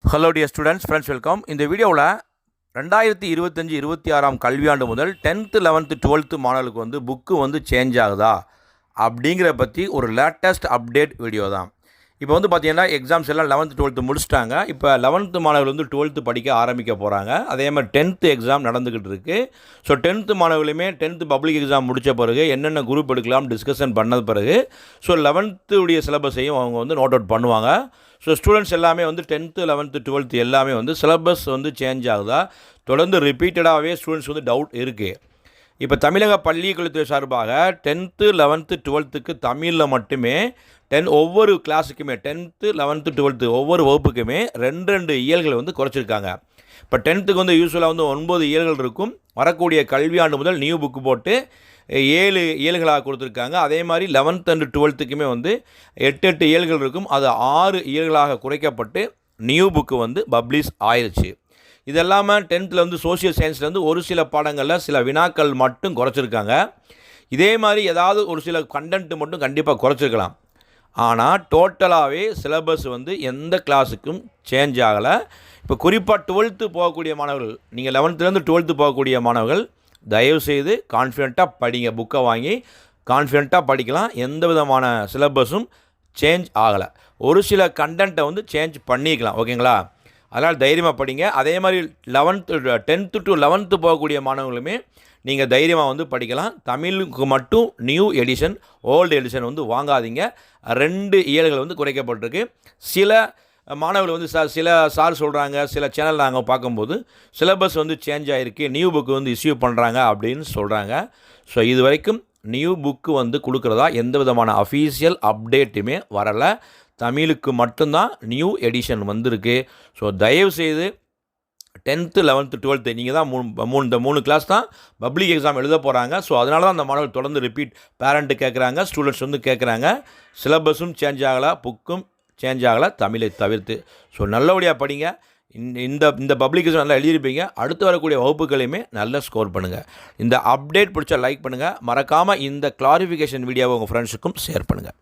Hello dear students, friends, welcome. இந்த வீடியோவில் 2025-26 கல்வியாண்டு முதல் 10th 11th 12th மாணவர்களுக்கு புக்கு சேஞ்ச் ஆகுதா அப்படிங்கிற பற்றி ஒரு லேட்டஸ்ட் அப்டேட் வீடியோ தான். இப்போ பார்த்தீங்கன்னா எக்ஸாம்ஸ் எல்லாம் 11th 12th முடிச்சிட்டாங்க. இப்போ 11th மாணவர்கள் 12th படிக்க ஆரம்பிக்க போகிறாங்க. அதே மாதிரி 10th எக்ஸாம் நடந்துக்கிட்டு இருக்குது. So 10th மாணவர்களுமே 10th public exam முடித்த பிறகு என்னென்ன குரூப் எடுக்கலாம் டிஸ்கஷன் பண்ணது பிறகு ஸோ 11th உடைய சிலபஸையும் அவங்க நோட் அவுட் பண்ணுவாங்க. ஸோ ஸ்டூடெண்ட்ஸ் எல்லாமே 10th 11th 12th எல்லாமே சிலபஸ் சேஞ்ச் ஆகுதா, தொடர்ந்து ரிப்பீட்டடாகவே ஸ்டூடெண்ட்ஸ் டவுட் இருக்குது. இப்போ தமிழக பள்ளி கல்வித்துறை சார்பாக 10th 11th 12th தமிழில் மட்டுமே ஒவ்வொரு கிளாஸுக்குமே 10th 11th 12th ஒவ்வொரு வகுப்புக்குமே 2 இயல்களை குறைச்சிருக்காங்க. இப்போ 10th யூஸ்வலாக 9 இயல்கள் இருக்கும். வரக்கூடிய கல்வியாண்டு முதல் நியூ புக்கு போட்டு 7 இயல்களாக கொடுத்துருக்காங்க. அதே மாதிரி 11th and 12th 8 இயல்கள் இருக்கும். அது 6 இயல்களாக குறைக்கப்பட்டு நியூ புக்கு பப்ளிஷ் ஆயிடுச்சு. இது இல்லாமல் 10th சோஷியல் சயின்ஸில் ஒரு சில பாடங்களில் சில வினாக்கள் மட்டும் குறைச்சிருக்காங்க. இதே மாதிரி ஏதாவது ஒரு சில கண்டென்ட் மட்டும் கண்டிப்பாக குறைச்சிருக்கலாம். ஆனால் டோட்டலாகவே சிலபஸ் எந்த கிளாஸுக்கும் சேஞ்ச் ஆகலை. இப்போ குறிப்பாக 12th போகக்கூடிய மாணவர்கள், நீங்கள் 11th 12th போகக்கூடிய மாணவர்கள் தயவுசெய்து கான்ஃபிடெண்ட்டாக படிங்க. புக்கை வாங்கி கான்ஃபிடெண்ட்டாக படிக்கலாம். எந்த விதமான சிலபஸும் சேஞ்ச் ஆகலை. ஒரு சில கண்டென்ட்டை சேஞ்ச் பண்ணிக்கலாம். ஓகேங்களா? அதனால் தைரியமாக படிங்க. அதே மாதிரி 10th to 11th போகக்கூடிய மாணவர்களுமே நீங்கள் தைரியமாக படிக்கலாம். தமிழுக்கு மட்டும் நியூ எடிஷன், ஓல்டு எடிஷன் வாங்காதீங்க. 2 இயல்கள் குறைக்கப்பட்டிருக்கு. சில மாணவர்கள் சில சார் சொல்கிறாங்க, சில சேனல் நாங்கள் பார்க்கும்போது சிலபஸ் சேஞ்ச் ஆகிருக்கு, நியூ புக்கு இஷ்யூ பண்ணுறாங்க அப்படின்னு சொல்கிறாங்க. ஸோ இது வரைக்கும் நியூ புக்கு கொடுக்குறதா எந்த விதமான அஃபீஷியல் அப்டேட்டுமே வரலை. தமிழுக்கு மட்டும்தான் நியூ எடிஷன் வந்திருக்கு. ஸோ தயவுசெய்து 10th 11th 12th நீங்கள் தான் இந்த 3 கிளாஸ் தான் பப்ளிக் எக்ஸாம் எழுத போகிறாங்க. ஸோ அதனால தான் அந்த மாணவர்கள் தொடர்ந்து ரிப்பீட் பேரண்ட்டு கேட்குறாங்க, ஸ்டூடெண்ட்ஸ் கேட்குறாங்க. சிலபஸும் சேஞ்ச் ஆகலை, புக்கும் சேஞ்ச் ஆகலை தமிழை தவிர்த்து. ஸோ நல்லபடியாக படிங்க. இந்த பப்ளிக் எக்ஸாம் நல்லா எழுதியிருப்பீங்க. அடுத்து வரக்கூடிய வகுப்புகளையுமே நல்லா ஸ்கோர் பண்ணுங்கள். இந்த அப்டேட் பிடிச்சா லைக் பண்ணுங்கள். மறக்காமல் இந்த கிளாரிஃபிகேஷன் வீடியோவை உங்கள் ஃப்ரெண்ட்ஸுக்கும் ஷேர் பண்ணுங்கள்.